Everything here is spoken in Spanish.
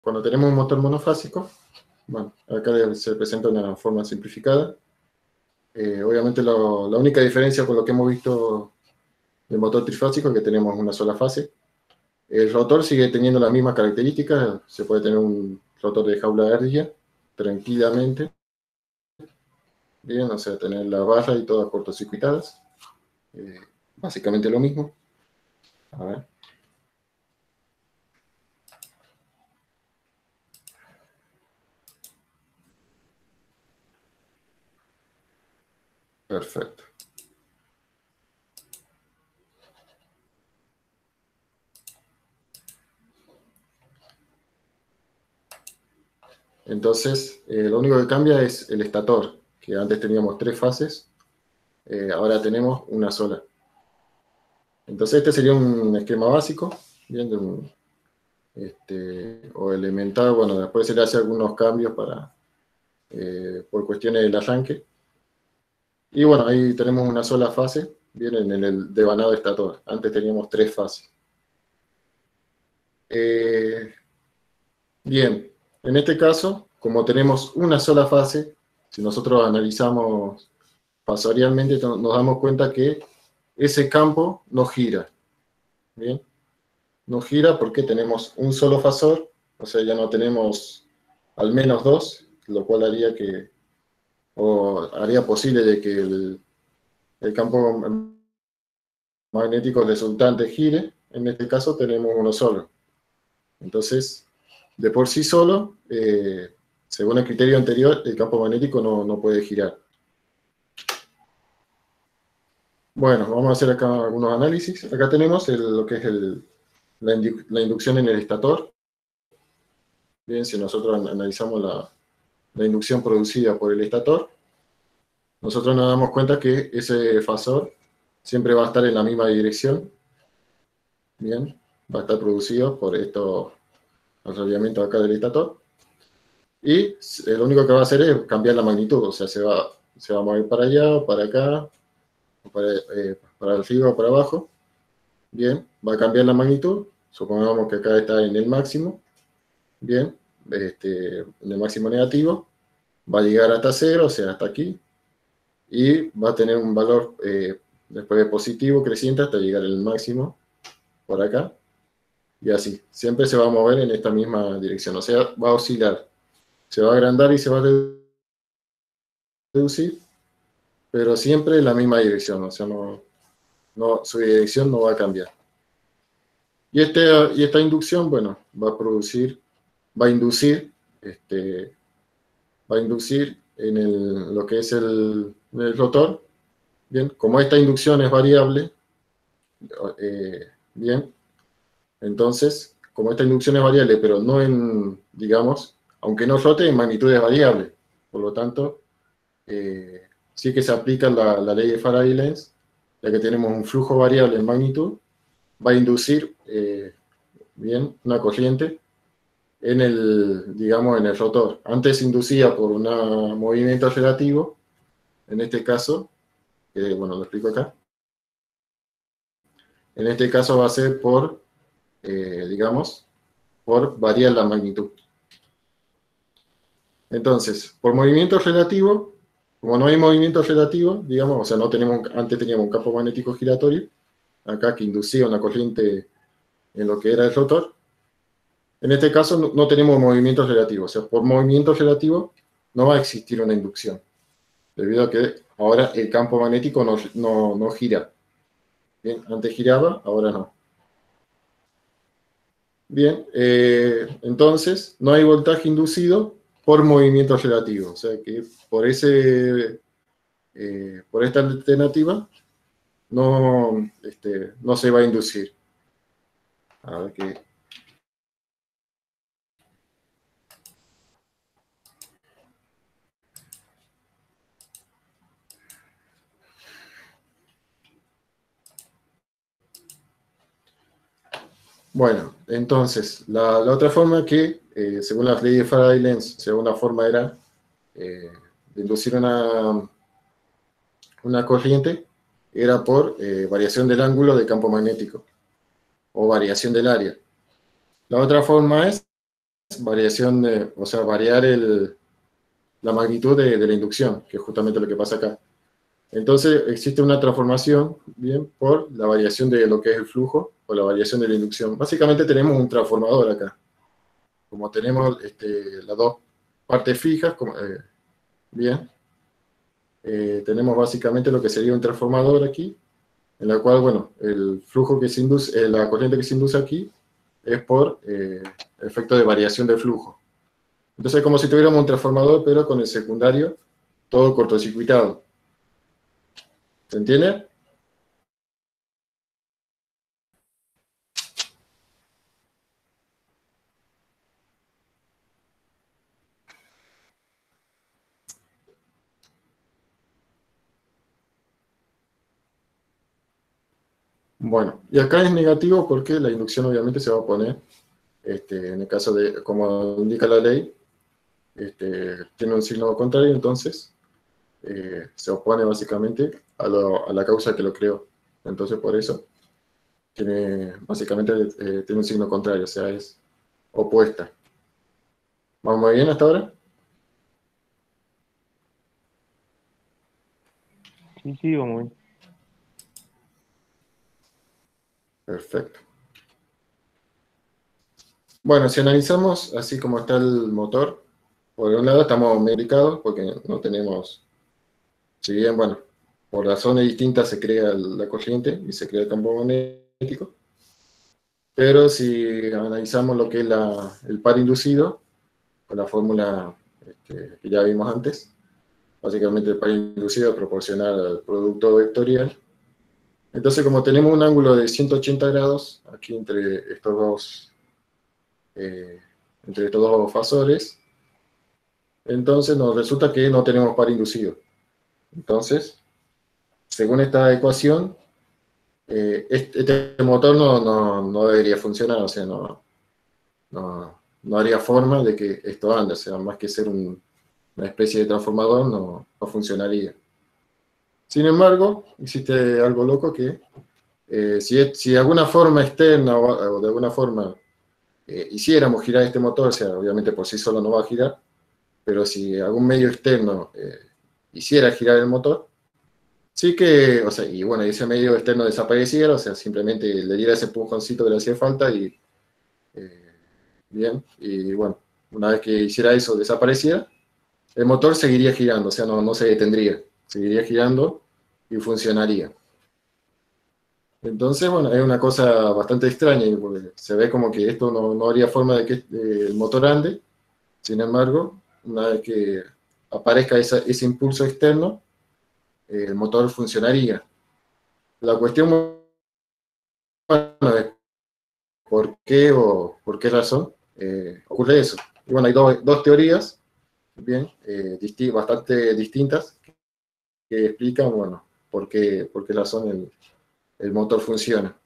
cuando tenemos un motor monofásico, bueno, acá se presenta una forma simplificada. Obviamente la única diferencia con lo que hemos visto del motor trifásico es que tenemos una sola fase. El rotor sigue teniendo las mismas características, se puede tener un rotor de jaula de ardilla tranquilamente, bien, o sea, tener las barras y todas cortocircuitadas, básicamente lo mismo. A ver. Perfecto. Entonces, lo único que cambia es el estator, que antes teníamos 3 fases, ahora tenemos una sola. Entonces este sería un esquema básico, bien, o elemental. Bueno, después se le hace algunos cambios por cuestiones del arranque. Y bueno, ahí tenemos una sola fase, bien, en el devanado estator. Antes teníamos 3 fases. Bien, en este caso, como tenemos una sola fase, si nosotros analizamos fasorialmente, nos damos cuenta que ese campo no gira. Bien, no gira porque tenemos un solo fasor, o sea, ya no tenemos al menos 2, lo cual haría posible de que el campo magnético resultante gire. En este caso tenemos uno solo. Entonces, de por sí solo, según el criterio anterior, el campo magnético no puede girar. Bueno, vamos a hacer acá algunos análisis. Acá tenemos lo que es la inducción en el estator. Bien, si nosotros analizamos la inducción producida por el estator, nosotros nos damos cuenta que ese fasor siempre va a estar en la misma dirección. Bien, va a estar producido por estos arrollamientos acá del estator. Y lo único que va a hacer es cambiar la magnitud, o sea, se va a mover para allá o para acá, o para arriba o para abajo. Bien, va a cambiar la magnitud. Supongamos que acá está en el máximo. Bien, en el máximo negativo. Va a llegar hasta 0, o sea, hasta aquí. Y va a tener un valor después de positivo creciente hasta llegar al máximo por acá. Y así. Siempre se va a mover en esta misma dirección. O sea, va a oscilar. Se va a agrandar y se va a reducir, pero siempre en la misma dirección. O sea, su dirección no va a cambiar. Y esta inducción, bueno, va a inducir, en lo que es el rotor. Bien, como esta inducción es variable, bien, entonces, como esta inducción es variable, pero no digamos, aunque no rote, en magnitudes variables. Por lo tanto, sí que se aplica la ley de Faraday-Lenz, ya que tenemos un flujo variable en magnitud, va a inducir, bien, una corriente digamos, en el rotor. Antes inducía por un movimiento relativo, en este caso, bueno, lo explico acá. En este caso va a ser digamos, por variar la magnitud. Entonces, por movimiento relativo, como no hay movimiento relativo, digamos, o sea, antes teníamos un campo magnético giratorio, acá que inducía una corriente en lo que era el rotor. En este caso no tenemos movimiento relativo, o sea, por movimiento relativo no va a existir una inducción, debido a que ahora el campo magnético no gira. Bien, antes giraba, ahora no. Bien, entonces no hay voltaje inducido por movimiento relativo, o sea que por esta alternativa no se va a inducir. A ver qué. Bueno, entonces, la otra forma que, según las leyes de Faraday-Lenz, segunda forma era de inducir una corriente, era por variación del ángulo de campo magnético, o variación del área. La otra forma es variación o sea, variar la magnitud de la inducción, que es justamente lo que pasa acá. Entonces existe una transformación, bien, por la variación de lo que es el flujo o la variación de la inducción. Básicamente tenemos un transformador acá. Como tenemos las dos partes fijas, bien, tenemos básicamente lo que sería un transformador aquí, en la cual, bueno, el flujo que se induce, la corriente que se induce aquí es por efecto de variación de flujo. Entonces es como si tuviéramos un transformador, pero con el secundario todo cortocircuitado. ¿Se entiende? Bueno, y acá es negativo porque la inducción obviamente se va a poner, en el caso de, como indica la ley, tiene un signo contrario, entonces se opone básicamente a la causa que lo creó. Entonces por eso básicamente tiene un signo contrario, o sea, es opuesta. ¿Vamos muy bien hasta ahora? Sí, sí, vamos bien. Perfecto. Bueno, si analizamos así como está el motor, por un lado estamos medicados porque no tenemos, si bien, bueno, por razones distintas se crea la corriente y se crea el campo magnético, pero si analizamos lo que es el par inducido, con la fórmula que ya vimos antes, básicamente el par inducido es proporcional al producto vectorial. Entonces, como tenemos un ángulo de 180 grados aquí eh, entre estos dos fasores, entonces nos resulta que no tenemos par inducido. Entonces, según esta ecuación, este motor no debería funcionar, o sea, no haría forma de que esto ande, o sea, más que ser una especie de transformador, no funcionaría. Sin embargo, existe algo loco que si de alguna forma externa o de alguna forma hiciéramos girar este motor, o sea, obviamente por sí solo no va a girar, pero si algún medio externo hiciera girar el motor, sí que, o sea, y bueno, ese medio externo desapareciera, o sea, simplemente le diera ese empujoncito que le hacía falta y eh, bien, y bueno, una vez que hiciera eso, desapareciera, el motor seguiría girando, o sea, no se detendría, seguiría girando y funcionaría. Entonces, bueno, es una cosa bastante extraña, porque se ve como que esto no haría forma de que el motor ande, sin embargo, una vez que aparezca ese impulso externo, el motor funcionaría. La cuestión, bueno, es por qué o por qué razón ocurre eso. Y bueno, hay dos teorías, bien, bastante distintas, que explican, bueno, por qué razón el motor funciona.